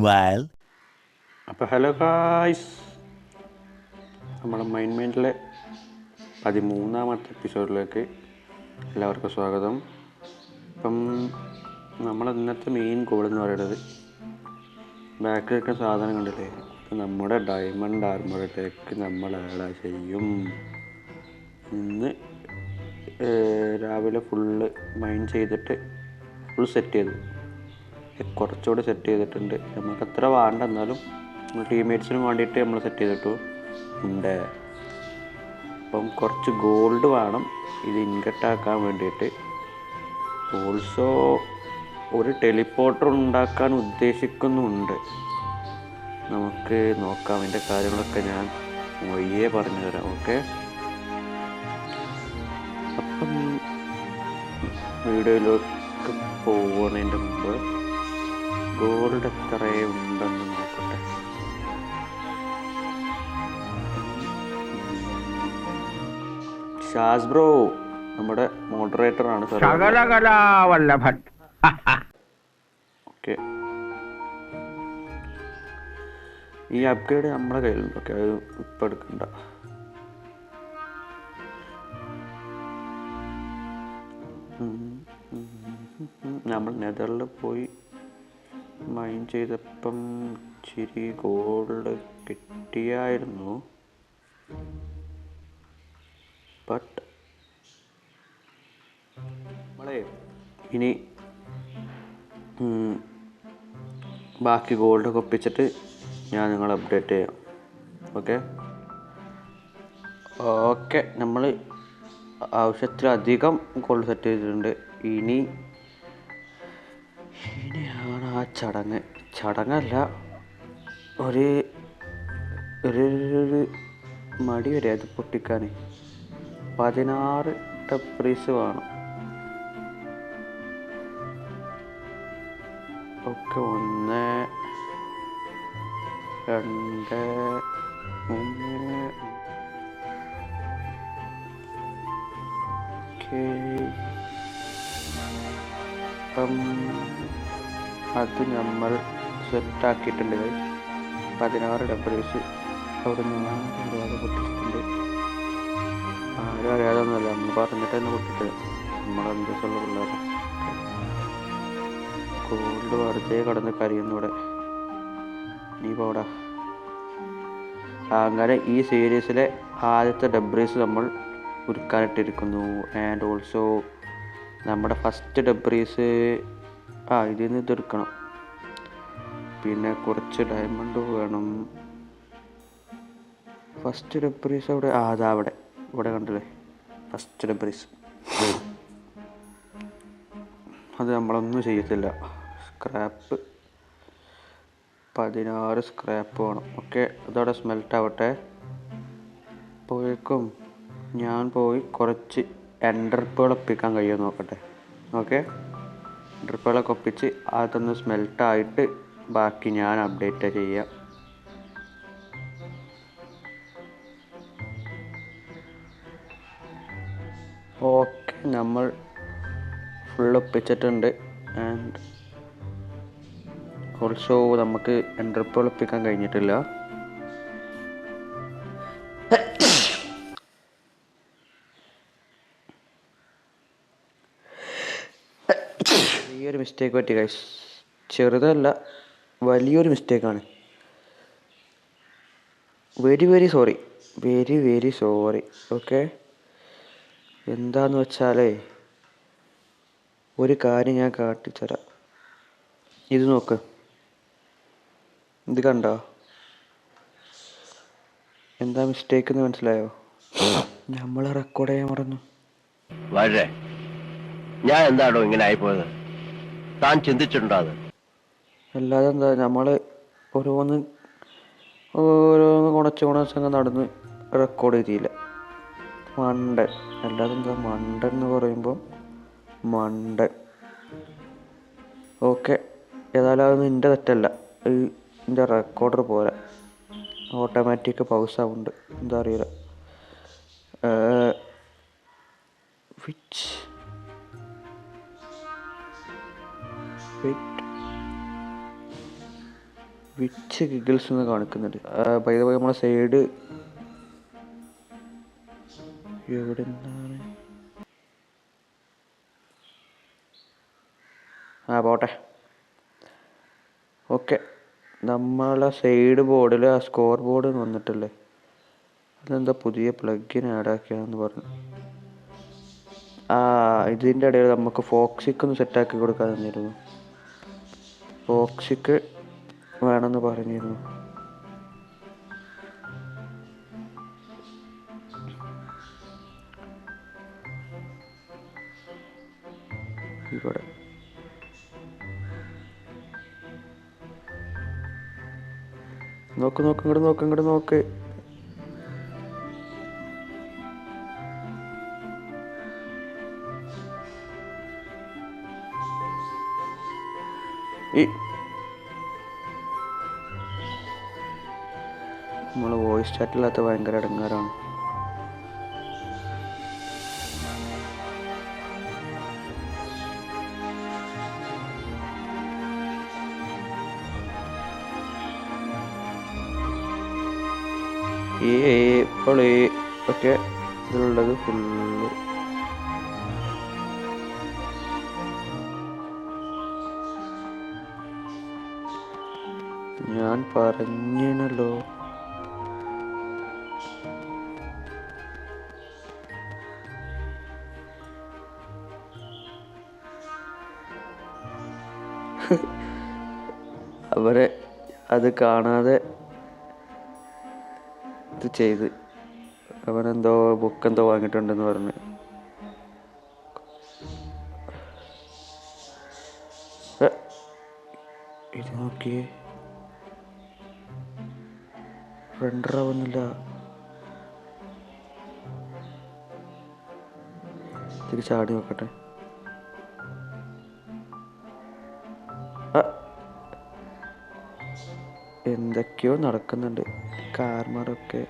while. അപ്പോൾ hello guys, നമ്മുടെ മൈൻഡിലെ 13ാമത്തെ എപ്പിസോഡിലേക്ക് എല്ലാവർക്കും സ്വാഗതം. ഇപ്പം നമ്മൾ ഇന്നത്തെ മെയിൻ ഗോൾ എന്ന് പറയുന്നത് ബാക്കിൽ വെക്കുന്ന സാധനം കണ്ടില്ലേ, നമ്മുടെ ഡയമണ്ട് ആർമറിലേക്ക് നമ്മൾ ആഡ് ചെയ്യും. ഇന്ന് രാവിലെ ഫുള്ള് മൈൻ ചെയ്തിട്ട് ഫുൾ സെറ്റ് ചെയ്തു, കുറച്ചുകൂടി സെറ്റ് ചെയ്തിട്ടുണ്ട്. നമുക്ക് അത്ര വേണ്ട, എന്നാലും ടീംമേറ്റ്സിനും വേണ്ടിയിട്ട് നമ്മൾ സെറ്റ് ചെയ്തിട്ടു ഉണ്ട്. അപ്പം കുറച്ച് ഗോൾഡ് വേണം ഇത് ഇൻകട്ടാക്കാൻ വേണ്ടിയിട്ട്. ഓൾസോ ഒരു ടെലിപ്പോർട്ടർ ഉണ്ടാക്കാൻ ഉദ്ദേശിക്കുന്നുണ്ട്. നമുക്ക് നോക്കാം, അതിൻ്റെ കാര്യങ്ങളൊക്കെ ഞാൻ വഴിയേ പറഞ്ഞു തരാം. ഓക്കെ, അപ്പം വീഡിയോയിലേക്ക് പോകുന്നതിൻ്റെ മുമ്പ് ഗോൾഡ് എത്ര ഉണ്ടെന്ന് നോക്കട്ടെ. ഷാസ് ബ്രോ നമ്മുടെ മോഡറേറ്ററാണ്. ഓക്കെ, ഈ അപ്ഗ്രേഡ് നമ്മുടെ കയ്യിലുണ്ട്. ഓക്കെ, അത് ഇപ്പം എടുക്കണ്ട. നമ്മൾ നെതറിൽ പോയി മൈൻ ചെയ്തപ്പം ഇച്ചിരി ഗോൾഡ് കിട്ടിയായിരുന്നു. ബട്ട് നമ്മളെ ഇനി ബാക്കി ഗോൾഡൊക്കെ ഒപ്പിച്ചിട്ട് ഞാൻ നിങ്ങളെ അപ്ഡേറ്റ് ചെയ്യാം. ഓക്കെ, നമ്മൾ ആവശ്യത്തിലധികം ഗോൾഡ് സെറ്റ് ചെയ്തിട്ടുണ്ട്. ഇനിയാണ് ആ ചടങ്ങല്ല, ഒരു മടി വരെ അത് പൊട്ടിക്കാൻ 16 ടപ്രീസ് വേണം. ഓക്കെ, 1 2 3. ഓക്കെ, അത് നമ്മൾ സെറ്റാക്കിയിട്ടുണ്ട്. 16 ഡബ്ല്യൂസ് അവിടെ നിന്ന് അറിയാതെ പൊട്ടിച്ചിട്ടുണ്ട്. ആരും അറിയാതൊന്നുമല്ല, നമ്മൾ പറഞ്ഞിട്ട് തന്നെ പൊട്ടിച്ചത്. നമ്മളെന്തുള്ള പിള്ളേർ ഗോൾഡ് വെറുതെ കടന്ന് കരയുന്നൂടെ. നീ പോടാ. അങ്ങനെ ഈ സീരീസിലെ ആദ്യത്തെ ഡബ്രീസ് നമ്മൾ ഉരുക്കാനിട്ടിരിക്കുന്നു. ആൻഡ് ഓൾസോ നമ്മുടെ ഫസ്റ്റ് ഡബ്രീസ് ഇതിൽ നിന്ന് ഇതെടുക്കണം. പിന്നെ കുറച്ച് ഡയമണ്ട് വേണം. ഫസ്റ്റ് ഡബ്രീസ് അവിടെ ഇവിടെ കണ്ടില്ലേ, ഫസ്റ്റ് ഡബ്രീസ്. അത് നമ്മളൊന്നും ചെയ്യത്തില്ല. സ്ക്രാപ്പ് 16 സ്ക്രാപ്പ് വേണം. ഓക്കെ, അതവിടെ സ്മെൽറ്റ് ആവട്ടെ. അപ്പോഴേക്കും ഞാൻ പോയി കുറച്ച് എൻഡർപ്പുകൾ ഒപ്പിക്കാൻ കഴിയുമോ നോക്കട്ടെ. ഓക്കെ, എൻഡർപ്പുകളൊക്കെ ഒപ്പിച്ച് അതൊന്ന് സ്മെൽട്ടായിട്ട് ബാക്കി ഞാൻ അപ്ഡേറ്റ് ചെയ്യാം. ഓക്കെ, നമ്മൾ ഫുൾ ഒപ്പിച്ചിട്ടുണ്ട്. ആൻഡ് ഓൾസോ നമുക്ക് എൻഡർപ്പുകൾ ഒപ്പിക്കാൻ കഴിഞ്ഞിട്ടില്ല. വലിയൊരു മിസ്റ്റേക്ക് പറ്റി ഗൈസ്, ചെറുതല്ല, വലിയൊരു മിസ്റ്റേക്കാണ്. Very sorry. ഓക്കെ, എന്താന്ന് വെച്ചാലേ ഒരു കാര്യം ഞാൻ കാട്ടിത്തരാം. ഇത് നോക്ക്, ഇത് കണ്ടോ? എന്താ മിസ്റ്റേക്ക് എന്ന് മനസ്സിലായോ? നമ്മൾ റെക്കോർഡ് ചെയ്യാൻ മറന്നു. ഞാൻ എന്താണോ ഇങ്ങനെ ആയിപ്പോയത്, താൻ ചിന്തിച്ചിട്ടുണ്ടോ? അത് അല്ലാതെ എന്താ, നമ്മൾ ഓരോന്ന് കുണച്ചങ്ങ് നടന്ന് റെക്കോർഡ് ചെയ്തില്ല. മണ്ടൻ. അല്ലാതെ എന്താ, മണ്ടൻ എന്ന് പറയുമ്പോൾ മണ്ടൻ. ഓക്കെ, ഏതായാലും അത് നിൻ്റെ തെറ്റല്ല, ഇതിൻ്റെ റെക്കോർഡർ പോലെ ഓട്ടോമാറ്റിക് പൗസ് ആവുന്നുണ്ട്. എന്താ അറിയില്ല. വിച്ച് ഗിഗിൾസ് എന്ന് കാണിക്കുന്നുണ്ട്. ബൈ ദ വേ നമ്മളെ സൈഡ് എവിടെ നിന്നാണ്? പോട്ടെ. ഓക്കെ, നമ്മളെ സൈഡ് ബോർഡിൽ ആ സ്കോർ ബോർഡ് വന്നിട്ടില്ലേ, അതെന്താ പുതിയ പ്ലഗിൻ ആഡാക്കിയാന്ന് പറഞ്ഞു. ഇതിൻ്റെ ഇടയിൽ നമുക്ക് ഫോക്സിക്ക് ഒന്ന് സെറ്റാക്കി കൊടുക്കാൻ തന്നിരുന്നു. ഫോക്സിക്ക് വേണമെന്ന് പറഞ്ഞിരുന്നു. ഇവിടെ നോക്ക് ഇങ്ങോട്ട് നോക്ക്. നമ്മൾ വോയിസ് ചാറ്റില്ലാത്ത ഭയങ്കര ഇടങ്ങാറാണ്. ഇപ്പോൾ ഒക്കെ ഇതിലുള്ളത് ഫുള്ള് ഞാൻ പറഞ്ഞല്ലോ. അവരെ അത് കാണാതെ ഇത് ചെയ്ത് അവനെന്തോ ബുക്കെന്തോ വാങ്ങിയിട്ടുണ്ടെന്ന് പറഞ്ഞ്. ഇത് നോക്കിയേ, റെൻഡറാവുന്നില്ല. ഇതിൽ ചാടി നോക്കട്ടെ. എന്തൊക്കെയോ നടക്കുന്നുണ്ട്. കാർമാരൊക്കെ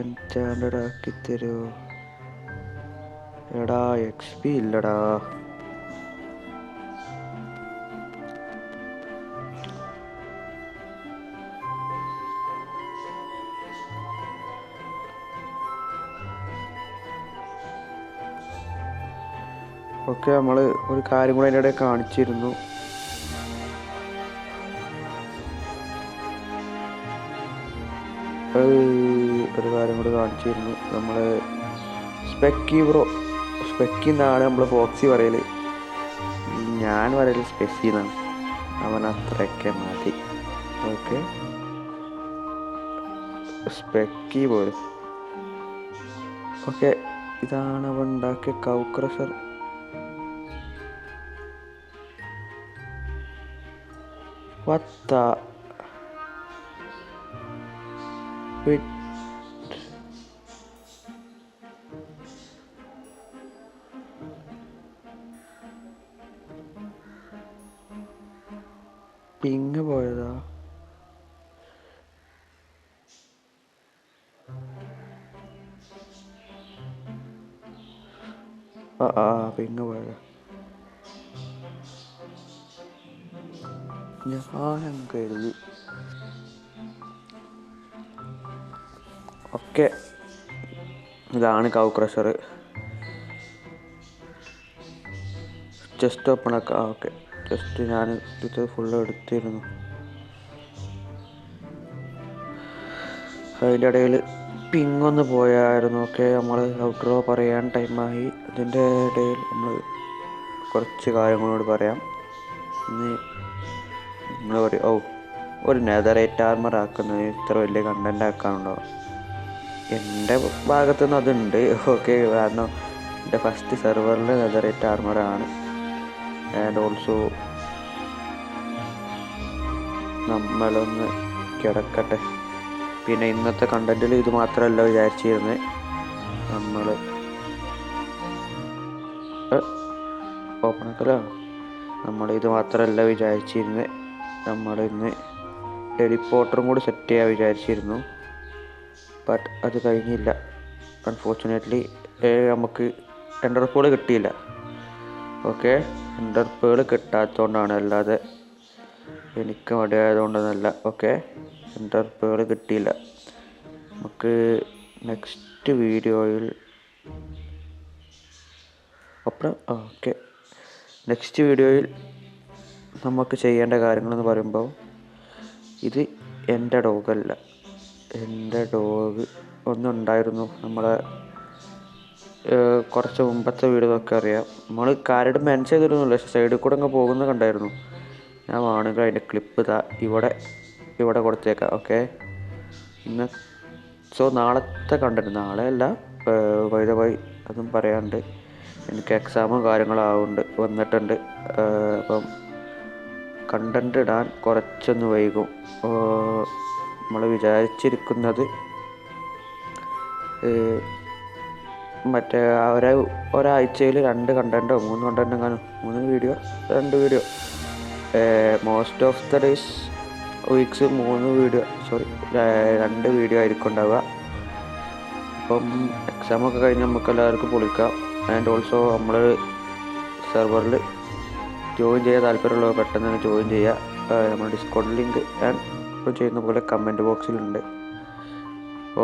എൻചാൻഡഡ് ആക്കി തരുമോ? എടാ XP ഇല്ലടാ. ഓക്കെ, നമ്മൾ ഒരു കാര്യം കൂടെ അതിൻ്റെ ഇടയിൽ കാണിച്ചിരുന്നു. ഒരു കാര്യം കൂടെ കാണിച്ചിരുന്നു. നമ്മൾ സ്പെക്കി എന്നാണ് നമ്മൾ ഫോക്സി പറയൽ. ഞാൻ പറയൽ സ്പെസി എന്നാണ്. അവൻ അത്രയൊക്കെ മതി. ഓക്കെ, സ്പെക്കി പോലും. ഓക്കെ, ഇതാണ് അവൻ ഉണ്ടാക്കിയ കൗ ക്രഷർ. വത്ത പിങ് പോയതാ. പിങ് പോയതാ. ഞാൻ കരുതി. ഓക്കെ, ഇതാണ് കൗ ക്രഷർ. ജസ്റ്റ് ഓപ്പൺ ആക്കാം. ഓക്കെ, ജസ്റ്റ് ഞാൻ ഇത് ഫുള്ള് എടുത്തിരുന്നു. അതിൻ്റെ ഇടയിൽ പിങ് ഒന്ന് പോയായിരുന്നു. ഓക്കെ, നമ്മൾ ഔട്ട്ഡ്രോ പറയാൻ ടൈമായി. അതിൻ്റെ ഇടയിൽ നമ്മൾ കുറച്ച് കാര്യങ്ങളോട് പറയാം. നിങ്ങൾ പറയും, ഒരു നെതറേറ്റ് ആർമർ ആക്കുന്നത് ഇത്ര വലിയ കണ്ടന്റ് ആക്കാനുണ്ടോ? എൻ്റെ ഭാഗത്തുനിന്ന് അതുണ്ട്. ഓക്കെ, കാരണം എൻ്റെ ഫസ്റ്റ് സെർവറിൽ നെതറേറ്റ് ആർമറാണ്. ആൻഡ് ഓൾസോ നമ്മളൊന്ന് കിടക്കട്ടെ. പിന്നെ ഇന്നത്തെ കണ്ടന്റിൽ ഇത് മാത്രമല്ല വിചാരിച്ചിരുന്നത്. നമ്മൾ ഓപ്പണാക്കലോ, ഇത് മാത്രമല്ല വിചാരിച്ചിരുന്നത്. നമ്മളിന്ന് ടെലിപ്പോർട്ടറും കൂടി സെറ്റ് ചെയ്യാൻ വിചാരിച്ചിരുന്നു. ബട്ട് അത് കഴിഞ്ഞില്ല. അൺഫോർച്ചുനേറ്റ്ലി നമുക്ക് എൻഡർപേൾ കിട്ടിയില്ല. ഓക്കെ, എൻഡർപേൾ കിട്ടാത്തതുകൊണ്ടാണ്. അല്ലാതെ എനിക്ക് മടിയായതുകൊണ്ടൊന്നല്ല. ഓക്കെ, എൻ്റർപ്പേൾ കിട്ടിയില്ല. നമുക്ക് നെക്സ്റ്റ് വീഡിയോയിൽ ഓക്കെ, നെക്സ്റ്റ് വീഡിയോയിൽ നമുക്ക് ചെയ്യേണ്ട കാര്യങ്ങളെന്ന് പറയുമ്പോൾ, ഇത് എൻ്റെ ഡോഗല്ല. എൻ്റെ ഡോഗ് ഒന്നുണ്ടായിരുന്നു. നമ്മളെ കുറച്ച് മുമ്പത്തെ വീഡിയോതൊക്കെ അറിയാം. നമ്മൾ കാര്യം മെൻഷൻ ചെയ്തിരുന്നില്ല, പക്ഷേ സൈഡിൽ കൂടെ അങ്ങ് പോകുന്നത് കണ്ടായിരുന്നു. ഞാൻ വേണമെങ്കിൽ അതിൻ്റെ ക്ലിപ്പ് ഇവിടെ കൊടുത്തേക്കാം. ഓക്കെ, ഇന്ന് നാളത്തെ കണ്ടന്റ്, നാളെയല്ല വൈ അതും പറയാണ്ട്, എനിക്ക് എക്സാമും കാര്യങ്ങളും വന്നിട്ടുണ്ട്. അപ്പം കണ്ടന്റ് ഇടാൻ കുറച്ചൊന്ന് വൈകും. നമ്മൾ വിചാരിച്ചിരിക്കുന്നത് മറ്റേ ഒരാഴ്ചയിൽ 2 കണ്ടൻറ്റോ 3 കണ്ടൻറ്റോ കാണും, 2 video most of the days weeks 2 video ആയിരിക്കും ഉണ്ടാവുക. അപ്പം എക്സാമൊക്കെ കഴിഞ്ഞ് നമുക്ക് എല്ലാവർക്കും പൊളിക്കാം. ആൻഡ് ഓൾസോ നമ്മൾ സെർവറിൽ ജോയിൻ ചെയ്യാൻ താല്പര്യമുള്ളവർ പെട്ടെന്ന് തന്നെ ജോയിൻ ചെയ്യുക. നമ്മൾ ഡിസ്കോഡ് ലിങ്ക് ഞാൻ ഇപ്പോൾ ചെയ്യുന്ന പോലെ കമൻറ്റ് ബോക്സിലുണ്ട്.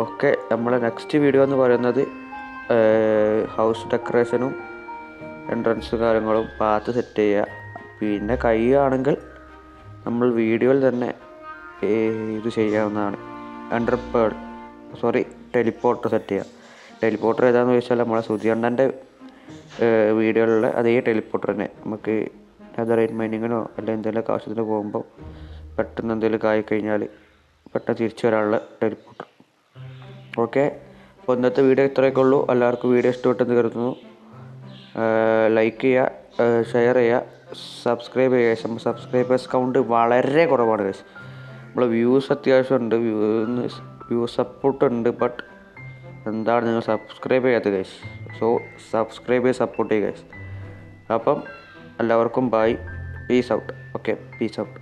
ഓക്കെ, നമ്മളെ നെക്സ്റ്റ് വീഡിയോ എന്ന് പറയുന്നത് ഹൗസ് ഡെക്കറേഷനും എൻട്രൻസ് കാര്യങ്ങളും പാത്ത് സെറ്റ് ചെയ്യുക. പിന്നെ കഴിയുകയാണെങ്കിൽ നമ്മൾ വീഡിയോയിൽ തന്നെ ഇത് ചെയ്യാവുന്നതാണ്. ടെലിപ്പോർട്ടർ സെറ്റ് ചെയ്യുക. ടെലിപ്പോർട്ടർ ഏതാണെന്ന് ചോദിച്ചാൽ നമ്മളെ സുധിയണ്ണൻ്റെ വീഡിയോയിലുള്ള അതേ ടെലിപ്പോർട്ടർ തന്നെ. നമുക്ക് നെതറൈറ്റ് മൈനിങ്ങിനോ അല്ലെങ്കിൽ എന്തെങ്കിലുമൊക്കെ ആവശ്യത്തിന് പോകുമ്പോൾ പെട്ടെന്ന് എന്തെങ്കിലും കഴിഞ്ഞാൽ പെട്ടെന്ന് തിരിച്ചു വരാനുള്ള ടെലിപ്പോർട്ടർ. ഓക്കെ, അപ്പോൾ ഇന്നത്തെ വീഡിയോ ഇത്രയൊക്കെ ഉള്ളൂ. എല്ലാവർക്കും വീഡിയോ ഇഷ്ടപ്പെട്ടെന്ന് കരുതുന്നു. ലൈക്ക് ചെയ്യുക, ഷെയർ ചെയ്യുക, സബ്സ്ക്രൈബ് ചെയ്യുക. സബ്സ്ക്രൈബേഴ്സ് കൗണ്ട് വളരെ കുറവാണ് ഗൈസ്. നമ്മൾ വ്യൂസ് അത്യാവശ്യമുണ്ട്, വ്യൂസ് സപ്പോർട്ട് ഉണ്ട്. ബട്ട് എന്താണ് നിങ്ങൾ സബ്സ്ക്രൈബ് ചെയ്യാത്തത് ഗൈസ്? സോ സബ്സ്ക്രൈബ് ചെയ്ത് സപ്പോർട്ട് ചെയ്യുക ഗൈസ്. അപ്പം എല്ലാവർക്കും bye, peace out. Okay, peace out.